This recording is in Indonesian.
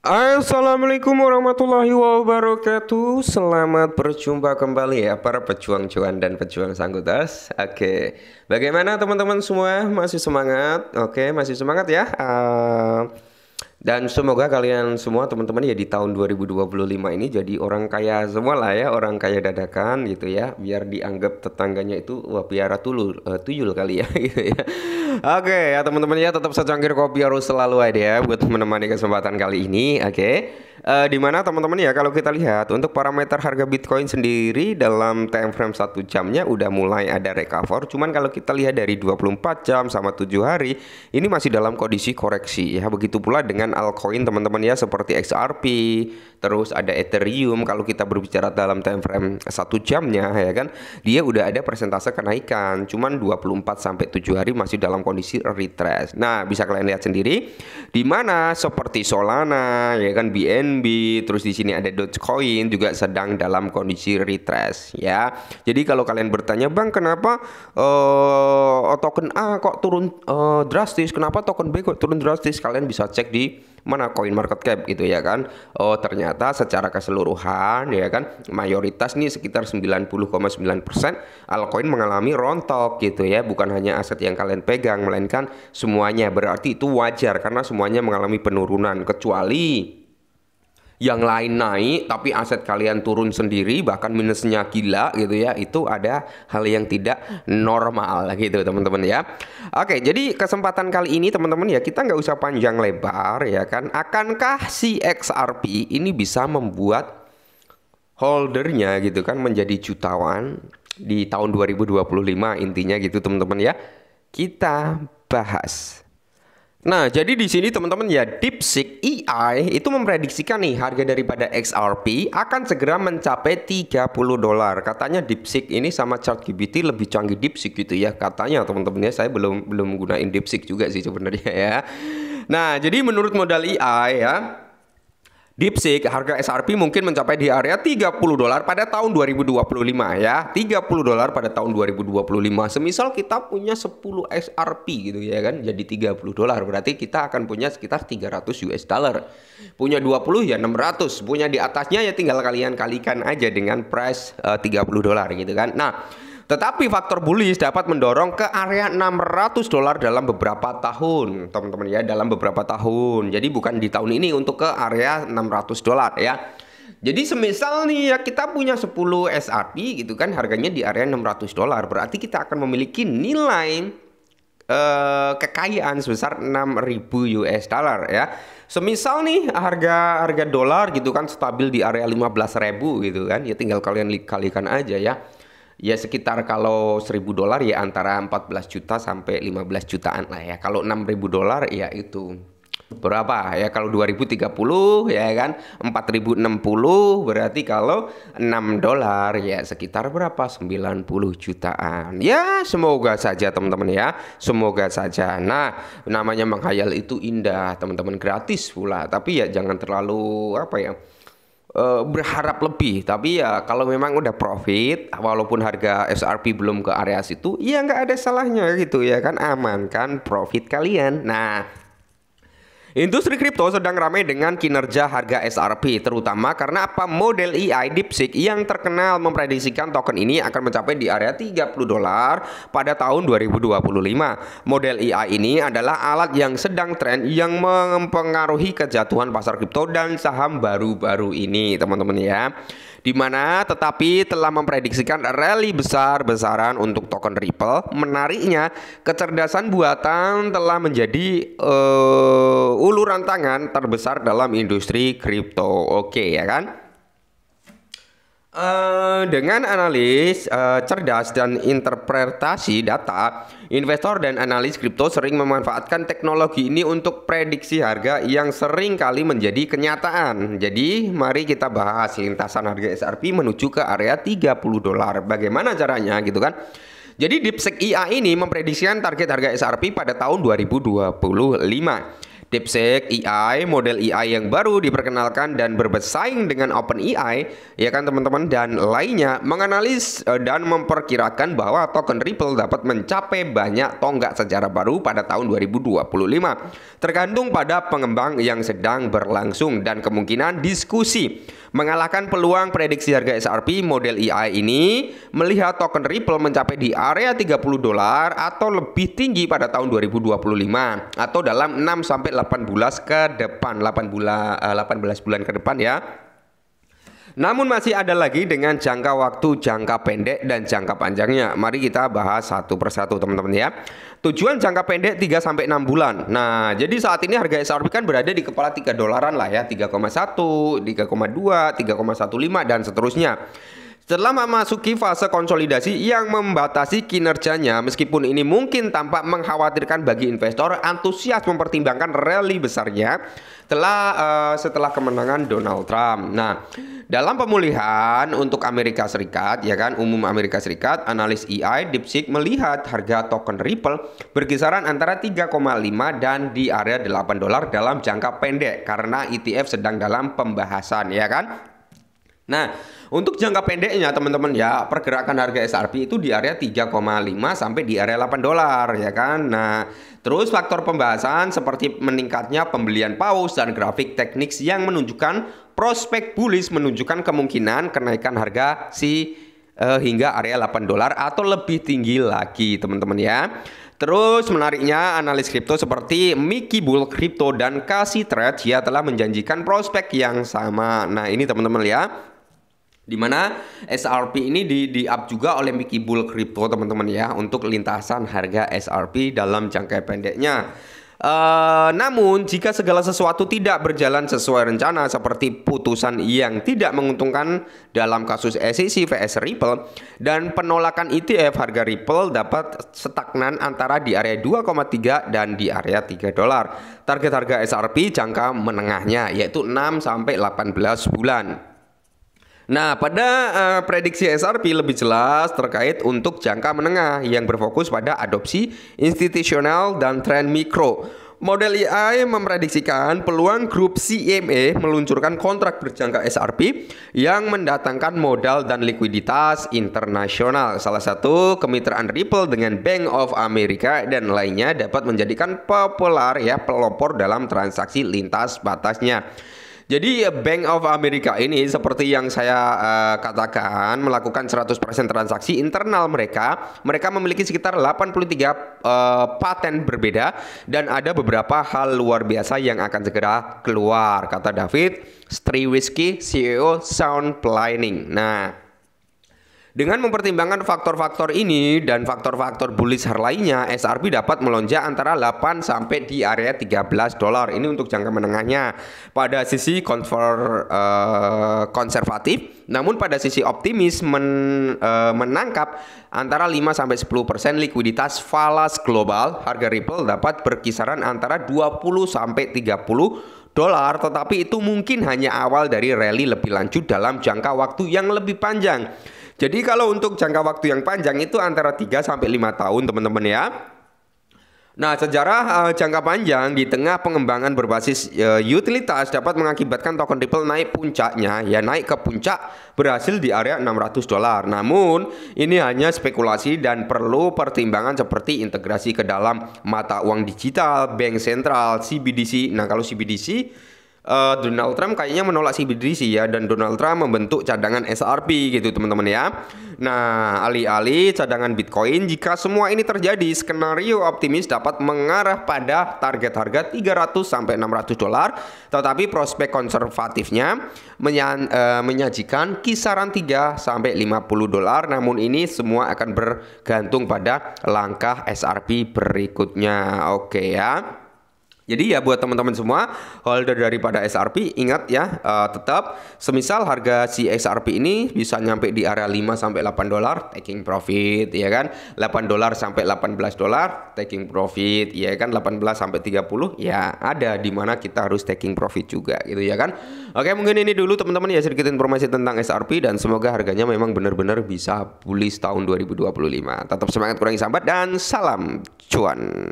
Assalamualaikum warahmatullahi wabarakatuh. Selamat berjumpa kembali ya para pejuang cuan dan pejuang sanggutas. Oke, bagaimana teman-teman semua? Masih semangat? Oke, masih semangat ya. Dan semoga kalian semua teman-teman ya di tahun 2025 ini jadi orang kaya semua lah ya, orang kaya dadakan gitu ya, biar dianggap tetangganya itu wah piara tuyul kali ya gitu ya. Oke ya teman-teman ya, tetap secangkir kopi harus selalu ada ya buat menemani kesempatan kali ini. Oke. Di mana teman-teman ya, kalau kita lihat untuk parameter harga Bitcoin sendiri dalam time frame 1 jamnya udah mulai ada recover. Cuman kalau kita lihat dari 24 jam sama 7 hari ini masih dalam kondisi koreksi ya. Begitu pula dengan altcoin teman-teman ya, seperti XRP, terus ada Ethereum. Kalau kita berbicara dalam time frame 1 jamnya ya kan, dia udah ada persentase kenaikan. Cuman 24 sampai 7 hari masih dalam kondisi retrace. Nah, bisa kalian lihat sendiri di mana seperti Solana ya kan, BNB, terus di sini ada Dogecoin juga sedang dalam kondisi retrace ya. Jadi kalau kalian bertanya, "Bang, kenapa token A kok turun drastis? Kenapa token B kok turun drastis?" Kalian bisa cek di mana Coin Market Cap gitu ya kan. Oh, ternyata secara keseluruhan ya kan, mayoritas nih sekitar 90,9% altcoin mengalami rontok gitu ya. Bukan hanya aset yang kalian pegang, melainkan semuanya. Berarti itu wajar karena semuanya mengalami penurunan, kecuali yang lain naik tapi aset kalian turun sendiri, bahkan minusnya gila gitu ya. Itu ada hal yang tidak normal gitu teman-teman ya. Oke, jadi kesempatan kali ini teman-teman ya, kita nggak usah panjang lebar ya kan. Akankah si XRP ini bisa membuat holdernya gitu kan menjadi jutawan di tahun 2025, intinya gitu teman-teman ya. Kita bahas. Nah, jadi di sini teman-teman ya, DeepSeek AI itu memprediksikan nih harga daripada XRP akan segera mencapai $30. Katanya DeepSeek ini sama ChatGPT lebih canggih DeepSeek gitu ya katanya teman-teman ya. Saya belum gunain DeepSeek juga sih sebenarnya ya. Nah, jadi menurut modal AI ya, DeepSeek harga XRP mungkin mencapai di area $30 pada tahun 2025 ya. $30 pada tahun 2025. Semisal kita punya 10 XRP gitu ya kan, jadi $30. Berarti kita akan punya sekitar 300 US dollar. Punya 20 ya 600. Punya di atasnya ya tinggal kalian kalikan aja dengan price $30 gitu kan. Nah, tetapi faktor bullish dapat mendorong ke area $600 dalam beberapa tahun, teman-teman ya, dalam beberapa tahun. Jadi bukan di tahun ini, untuk ke area $600 ya. Jadi semisal nih ya kita punya 10 SRP gitu kan, harganya di area $600, berarti kita akan memiliki nilai kekayaan sebesar 6.000 US dollar ya. Semisal nih harga dolar gitu kan stabil di area 15.000 gitu kan, ya tinggal kalian kalikan aja ya. Ya sekitar kalau $1.000 ya antara 14 juta sampai 15 jutaan lah ya. Kalau $6.000 ya itu berapa ya, kalau 2030 ya kan 4060, berarti kalau $6 ya sekitar berapa, 90 jutaan ya. Semoga saja teman-teman ya, semoga saja. Nah, namanya menghayal itu indah teman-teman, gratis pula, tapi ya jangan terlalu apa ya, berharap lebih. Tapi ya kalau memang udah profit, walaupun harga SRP belum ke area situ, ya nggak ada salahnya gitu ya kan, amankan profit kalian. Nah, industri kripto sedang ramai dengan kinerja harga SRP, terutama karena apa, model AI DeepSeek yang terkenal memprediksikan token ini akan mencapai di area $30 pada tahun 2025. Model AI ini adalah alat yang sedang tren yang mempengaruhi kejatuhan pasar kripto dan saham baru-baru ini teman-teman ya. Dimana tetapi telah memprediksikan rally besar-besaran untuk token Ripple. Menariknya, kecerdasan buatan telah menjadi uluran tangan terbesar dalam industri kripto. Oke ya kan? Dengan analis cerdas dan interpretasi data, investor dan analis kripto sering memanfaatkan teknologi ini untuk prediksi harga yang sering kali menjadi kenyataan. Jadi mari kita bahas lintasan harga SRP menuju ke area $30. Bagaimana caranya gitu kan? Jadi DeepSeek AI ini memprediksikan target harga SRP pada tahun 2025. DeepSeek AI, model AI yang baru diperkenalkan dan bersaing dengan OpenAI, ya kan teman-teman, dan lainnya, menganalisis dan memperkirakan bahwa token Ripple dapat mencapai banyak tonggak sejarah baru pada tahun 2025. Tergantung pada pengembang yang sedang berlangsung dan kemungkinan diskusi. Mengalahkan peluang prediksi harga XRP, model AI ini melihat token Ripple mencapai di area $30 atau lebih tinggi pada tahun 2025 atau dalam 6 sampai 18 ke depan, 18 bulan ke depan ya. Namun masih ada lagi dengan jangka waktu jangka pendek dan jangka panjangnya. Mari kita bahas satu persatu teman-teman ya. Tujuan jangka pendek 3-6 bulan. Nah, jadi saat ini harga XRP kan berada di kepala $3 lah ya, 3,1, 3,2, 3,15 dan seterusnya. Setelah memasuki fase konsolidasi yang membatasi kinerjanya, meskipun ini mungkin tampak mengkhawatirkan bagi investor, antusias mempertimbangkan rally besarnya setelah kemenangan Donald Trump. Nah, dalam pemulihan untuk Amerika Serikat, ya kan, umum Amerika Serikat, analis AI DeepSeek melihat harga token Ripple berkisaran antara 3,5 dan di area $8 dalam jangka pendek karena ETF sedang dalam pembahasan, ya kan? Nah, untuk jangka pendeknya teman-teman ya, pergerakan harga XRP itu di area 3,5 sampai di area $8 ya kan. Nah, terus faktor pembahasan seperti meningkatnya pembelian paus dan grafik teknik yang menunjukkan prospek bullish menunjukkan kemungkinan kenaikan harga hingga area $8 atau lebih tinggi lagi teman-teman ya. Terus menariknya analis kripto seperti Mickey Bull Crypto dan Casey Trade ya telah menjanjikan prospek yang sama. Nah, ini teman-teman ya, dimana XRP ini di-up juga oleh Mickey Bull Crypto teman-teman ya untuk lintasan harga XRP dalam jangka pendeknya. Namun jika segala sesuatu tidak berjalan sesuai rencana seperti putusan yang tidak menguntungkan dalam kasus SEC vs Ripple dan penolakan ETF, harga Ripple dapat stagnan antara di area 2,3 dan di area $3. Target harga XRP jangka menengahnya yaitu 6 sampai 18 bulan. Nah, pada prediksi XRP lebih jelas terkait untuk jangka menengah yang berfokus pada adopsi institusional dan tren mikro. Model AI memprediksikan peluang grup CME meluncurkan kontrak berjangka XRP yang mendatangkan modal dan likuiditas internasional. Salah satu kemitraan Ripple dengan Bank of America dan lainnya dapat menjadikan populer ya pelopor dalam transaksi lintas batasnya. Jadi Bank of America ini seperti yang saya katakan melakukan 100% transaksi internal mereka. Mereka memiliki sekitar 83 paten berbeda dan ada beberapa hal luar biasa yang akan segera keluar, kata David Strywiecki, CEO Sound Planning. Nah, dengan mempertimbangkan faktor-faktor ini dan faktor-faktor bullish lainnya, XRP dapat melonjak antara 8 sampai di area $13. Ini untuk jangka menengahnya. Pada sisi konservatif, namun pada sisi optimis menangkap antara 5 sampai 10% likuiditas falas global, harga Ripple dapat berkisaran antara 20 sampai $30, tetapi itu mungkin hanya awal dari rally lebih lanjut dalam jangka waktu yang lebih panjang. Jadi kalau untuk jangka waktu yang panjang itu antara 3 sampai 5 tahun teman-teman ya. Nah, sejarah jangka panjang di tengah pengembangan berbasis utilitas dapat mengakibatkan token Ripple naik puncaknya ya, naik ke puncak berhasil di area $600. Namun ini hanya spekulasi dan perlu pertimbangan seperti integrasi ke dalam mata uang digital, bank sentral, CBDC. Nah, kalau CBDC Donald Trump kayaknya menolak CBDC ya, dan Donald Trump membentuk cadangan XRP gitu teman-teman ya. Nah, alih-alih cadangan Bitcoin, jika semua ini terjadi, skenario optimis dapat mengarah pada target harga $300 sampai $600, tetapi prospek konservatifnya menyajikan kisaran 3 sampai $50. Namun ini semua akan bergantung pada langkah XRP berikutnya. Oke ya. Jadi ya buat teman-teman semua holder daripada XRP, ingat ya, tetap semisal harga si XRP ini bisa nyampe di area 5 sampai $8 taking profit ya kan, $8 sampai $18 taking profit ya kan, 18 sampai 30 ya ada di mana kita harus taking profit juga gitu ya kan. Oke, mungkin ini dulu teman-teman ya sedikit informasi tentang XRP dan semoga harganya memang benar-benar bisa bullish tahun 2025. Tetap semangat, kurangi sambat dan salam cuan.